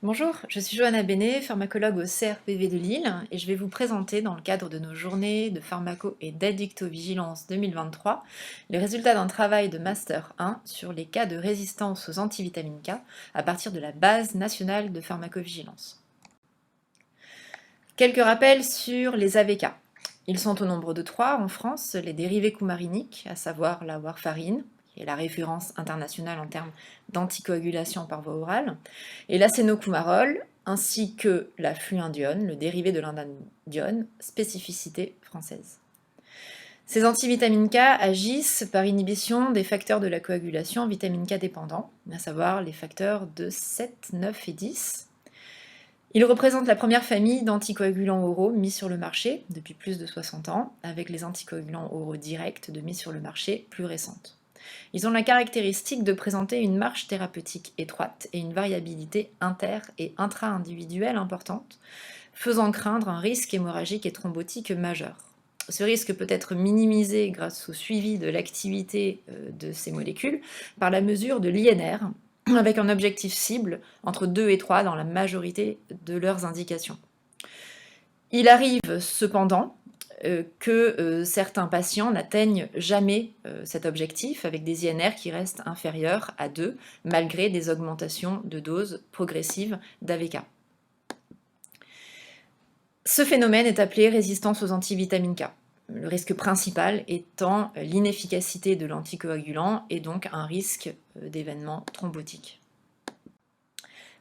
Bonjour, je suis Johanna Bénet, pharmacologue au CRPV de Lille et je vais vous présenter dans le cadre de nos journées de pharmaco et d'addictovigilance 2023 les résultats d'un travail de Master 1 sur les cas de résistance aux antivitamines K à partir de la base nationale de pharmacovigilance. Quelques rappels sur les AVK. Ils sont au nombre de 3 en France, les dérivés coumariniques, à savoir la warfarine, qui est la référence internationale en termes d'anticoagulation par voie orale, et l'acénocumarol, ainsi que la fluindione, le dérivé de l'indandione, spécificité française. Ces antivitamines K agissent par inhibition des facteurs de la coagulation vitamine K dépendants, à savoir les facteurs de 7, 9 et 10. Ils représentent la première famille d'anticoagulants oraux mis sur le marché depuis plus de 60 ans, avec les anticoagulants oraux directs de mise sur le marché plus récentes. Ils ont la caractéristique de présenter une marge thérapeutique étroite et une variabilité inter- et intra-individuelle importante, faisant craindre un risque hémorragique et thrombotique majeur. Ce risque peut être minimisé grâce au suivi de l'activité de ces molécules par la mesure de l'INR, avec un objectif cible entre 2 et 3 dans la majorité de leurs indications. Il arrive cependant que certains patients n'atteignent jamais cet objectif avec des INR qui restent inférieurs à 2 malgré des augmentations de doses progressives d'AVK. Ce phénomène est appelé résistance aux antivitamines K. Le risque principal étant l'inefficacité de l'anticoagulant et donc un risque d'événement thrombotique.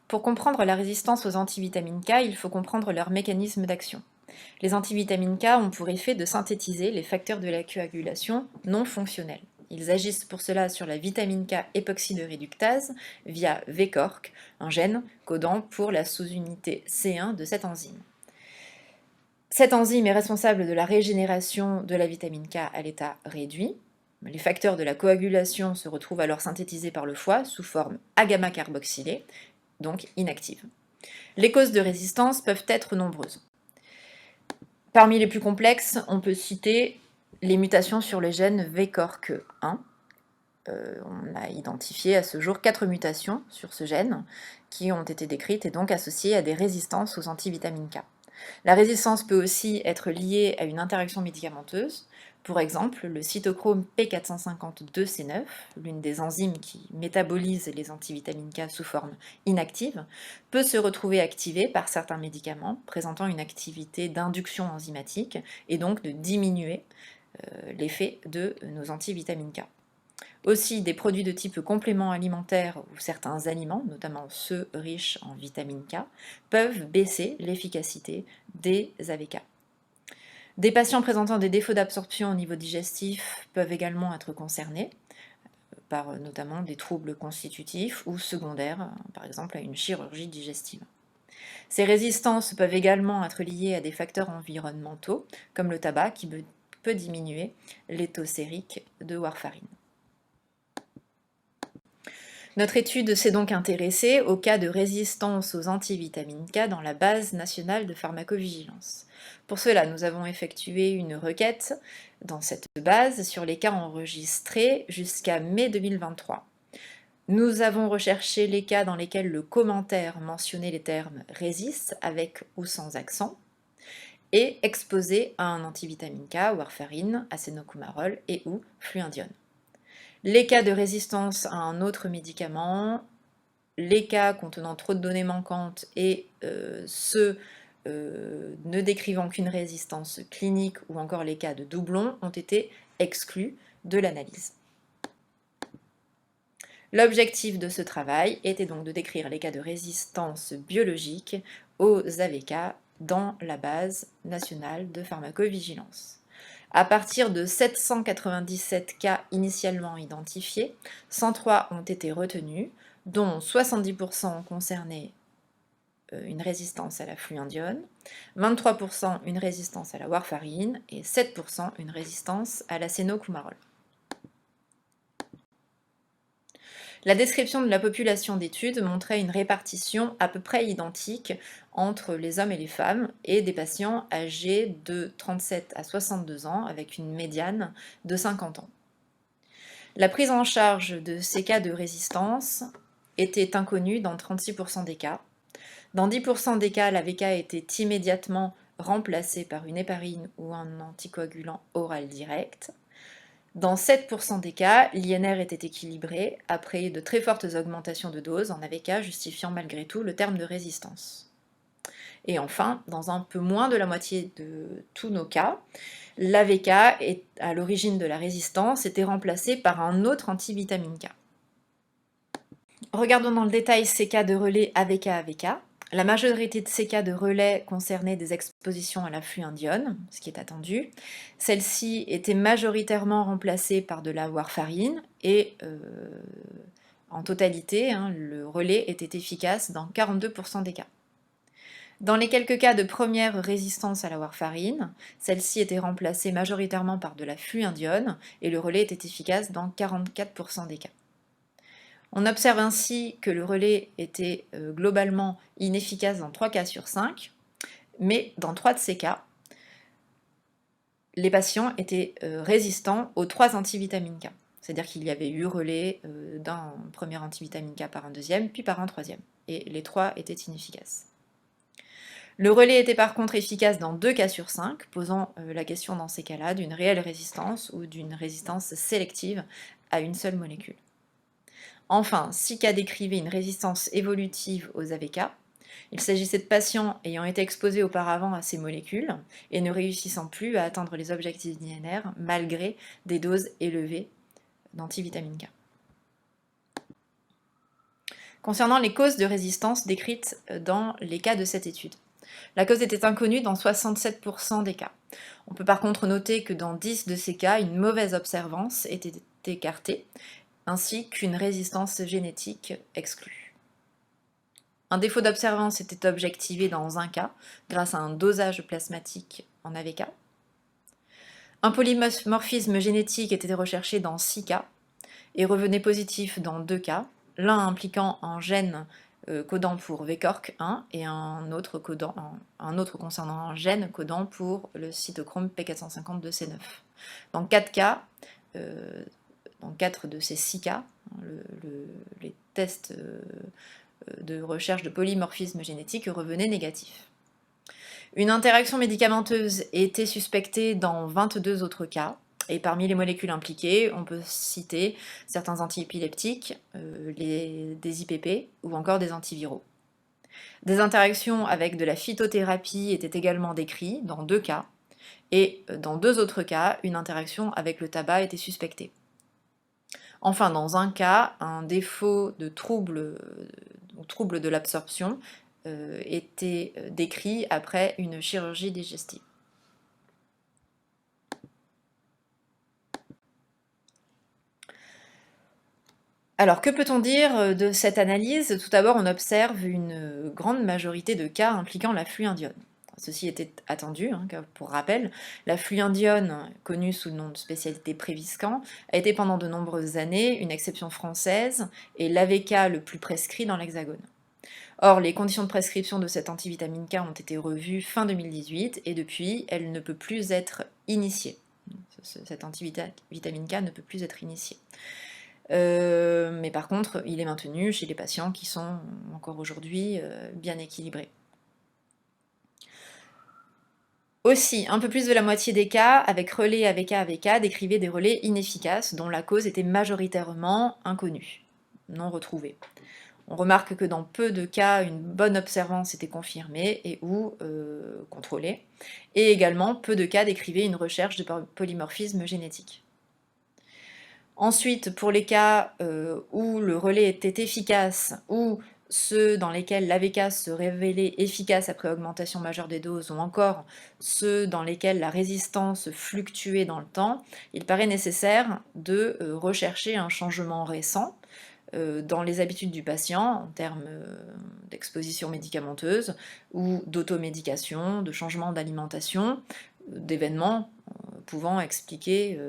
Pour comprendre la résistance aux antivitamines K, il faut comprendre leur mécanisme d'action. Les antivitamines K ont pour effet de synthétiser les facteurs de la coagulation non fonctionnels. Ils agissent pour cela sur la vitamine K époxyde-réductase via VCORC, un gène codant pour la sous-unité C1 de cette enzyme. Cette enzyme est responsable de la régénération de la vitamine K à l'état réduit. Les facteurs de la coagulation se retrouvent alors synthétisés par le foie sous forme A-gamma-carboxylée, donc inactive. Les causes de résistance peuvent être nombreuses. Parmi les plus complexes, on peut citer les mutations sur le gène VCORC1. On a identifié à ce jour 4 mutations sur ce gène qui ont été décrites et donc associées à des résistances aux antivitamines K. La résistance peut aussi être liée à une interaction médicamenteuse. Pour exemple, le cytochrome P452C9, l'une des enzymes qui métabolise les antivitamines K sous forme inactive, peut se retrouver activé par certains médicaments présentant une activité d'induction enzymatique et donc de diminuer l'effet de nos antivitamines K. Aussi, des produits de type complément alimentaire ou certains aliments, notamment ceux riches en vitamine K, peuvent baisser l'efficacité des AVK. Des patients présentant des défauts d'absorption au niveau digestif peuvent également être concernés par notamment des troubles constitutifs ou secondaires, par exemple à une chirurgie digestive. Ces résistances peuvent également être liées à des facteurs environnementaux, comme le tabac qui peut diminuer les taux sériques de warfarine. Notre étude s'est donc intéressée au cas de résistance aux antivitamines K dans la base nationale de pharmacovigilance. Pour cela, nous avons effectué une requête dans cette base sur les cas enregistrés jusqu'à mai 2023. Nous avons recherché les cas dans lesquels le commentaire mentionnait les termes résiste avec ou sans accent et exposé à un antivitamine K, warfarine, acénocumarol et ou fluindione. Les cas de résistance à un autre médicament, les cas contenant trop de données manquantes et ceux ne décrivant qu'une résistance clinique ou encore les cas de doublons ont été exclus de l'analyse. L'objectif de ce travail était donc de décrire les cas de résistance biologique aux AVK dans la base nationale de pharmacovigilance. À partir de 797 cas initialement identifiés, 103 ont été retenus, dont 70% concernaient une résistance à la fluindione, 23% une résistance à la warfarine et 7% une résistance à l'acénocumarol. La description de la population d'étude montrait une répartition à peu près identique entre les hommes et les femmes et des patients âgés de 37 à 62 ans avec une médiane de 50 ans. La prise en charge de ces cas de résistance était inconnue dans 36% des cas Dans 10% des cas, l'AVK était immédiatement remplacé par une héparine ou un anticoagulant oral direct. Dans 7% des cas, l'INR était équilibré après de très fortes augmentations de dose en AVK, justifiant malgré tout le terme de résistance. Et enfin, dans un peu moins de la moitié de tous nos cas, l'AVK est à l'origine de la résistance était remplacé par un autre antivitamine K. Regardons dans le détail ces cas de relais AVK-AVK. La majorité de ces cas de relais concernaient des expositions à la fluindione, ce qui est attendu. Celle-ci était majoritairement remplacée par de la warfarine et en totalité, le relais était efficace dans 42% des cas. Dans les quelques cas de première résistance à la warfarine, celle-ci était remplacée majoritairement par de la fluindione et le relais était efficace dans 44% des cas. On observe ainsi que le relais était globalement inefficace dans 3 cas sur 5, mais dans 3 de ces cas, les patients étaient résistants aux 3 antivitamines K. C'est-à-dire qu'il y avait eu relais d'un premier antivitamine K par un deuxième, puis par un troisième. Et les 3 étaient inefficaces. Le relais était par contre efficace dans 2 cas sur 5, posant la question dans ces cas-là d'une réelle résistance ou d'une résistance sélective à une seule molécule. Enfin, 6 cas décrivaient une résistance évolutive aux AVK. Il s'agissait de patients ayant été exposés auparavant à ces molécules et ne réussissant plus à atteindre les objectifs d'INR malgré des doses élevées d'antivitamine K. Concernant les causes de résistance décrites dans les cas de cette étude, la cause était inconnue dans 67% des cas. On peut par contre noter que dans 10 de ces cas, une mauvaise observance était écartée, ainsi qu'une résistance génétique exclue. Un défaut d'observance était objectivé dans un cas, grâce à un dosage plasmatique en AVK. Un polymorphisme génétique était recherché dans 6 cas, et revenait positif dans 2 cas, l'un impliquant un gène codant pour VCORC1 et un autre concernant un gène codant pour le cytochrome P450-2C9. Dans 4 cas, dans 4 de ces 6 cas, les tests de recherche de polymorphisme génétique revenaient négatifs. Une interaction médicamenteuse était suspectée dans 22 autres cas, et parmi les molécules impliquées, on peut citer certains antiépileptiques, des IPP ou encore des antiviraux. Des interactions avec de la phytothérapie étaient également décrites dans 2 cas, et dans 2 autres cas, une interaction avec le tabac était suspectée. Enfin, dans un cas, un défaut de trouble de l'absorption était décrit après une chirurgie digestive. Alors, que peut-on dire de cette analyse? Tout d'abord, on observe une grande majorité de cas impliquant la fluindione. Ceci était attendu, pour rappel. La fluindione, connue sous le nom de spécialité Préviscan, a été pendant de nombreuses années une exception française et l'AVK le plus prescrit dans l'Hexagone. Or, les conditions de prescription de cette antivitamine K ont été revues fin 2018 et depuis, elle ne peut plus être initiée. Cette antivitamine K ne peut plus être initiée. Mais par contre, il est maintenu chez les patients qui sont encore aujourd'hui bien équilibrés. Aussi, un peu plus de la moitié des cas, avec relais AVK-AVK, décrivaient des relais inefficaces dont la cause était majoritairement inconnue, non retrouvée. On remarque que dans peu de cas, une bonne observance était confirmée et ou contrôlée, et également peu de cas décrivaient une recherche de polymorphisme génétique. Ensuite, pour les cas où le relais était efficace ou ceux dans lesquels l'AVK se révélait efficace après augmentation majeure des doses, ou encore ceux dans lesquels la résistance fluctuait dans le temps, il paraît nécessaire de rechercher un changement récent dans les habitudes du patient en termes d'exposition médicamenteuse ou d'automédication, de changement d'alimentation, d'événements pouvant expliquer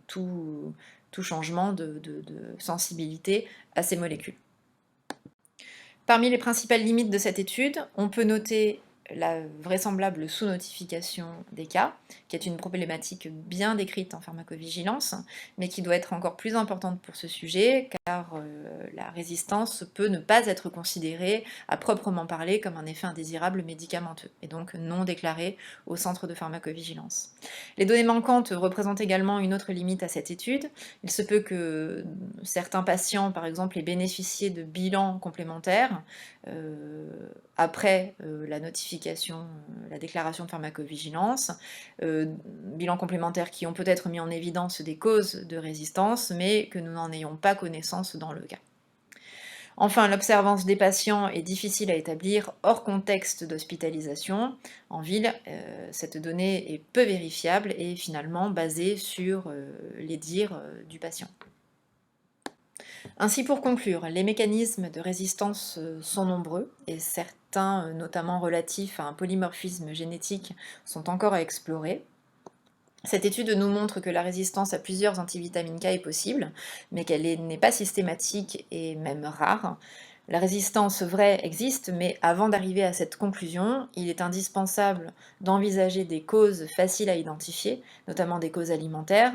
tout changement de sensibilité à ces molécules. Parmi les principales limites de cette étude, on peut noter la vraisemblable sous-notification des cas, qui est une problématique bien décrite en pharmacovigilance, mais qui doit être encore plus importante pour ce sujet, car la résistance peut ne pas être considérée à proprement parler comme un effet indésirable médicamenteux, et donc non déclaré au centre de pharmacovigilance. Les données manquantes représentent également une autre limite à cette étude. Il se peut que certains patients, par exemple, aient bénéficié de bilans complémentaires après la notification, la déclaration de pharmacovigilance, bilans complémentaires qui ont peut-être mis en évidence des causes de résistance, mais que nous n'en ayons pas connaissance dans le cas. Enfin, l'observance des patients est difficile à établir hors contexte d'hospitalisation. En ville, cette donnée est peu vérifiable et finalement basée sur les dires du patient. Ainsi, pour conclure, les mécanismes de résistance sont nombreux et certains, notamment relatifs à un polymorphisme génétique, sont encore à explorer. Cette étude nous montre que la résistance à plusieurs antivitamines K est possible, mais qu'elle n'est pas systématique et même rare. La résistance vraie existe, mais avant d'arriver à cette conclusion, il est indispensable d'envisager des causes faciles à identifier, notamment des causes alimentaires,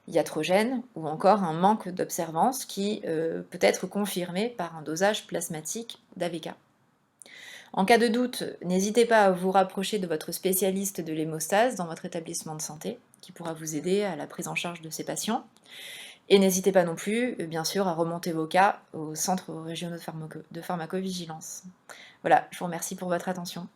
iatrogènes, ou encore un manque d'observance qui peut être confirmé par un dosage plasmatique d'AVK. En cas de doute, n'hésitez pas à vous rapprocher de votre spécialiste de l'hémostase dans votre établissement de santé, qui pourra vous aider à la prise en charge de ces patients. Et n'hésitez pas non plus, bien sûr, à remonter vos cas aux centres régionaux de pharmacovigilance. Voilà, je vous remercie pour votre attention.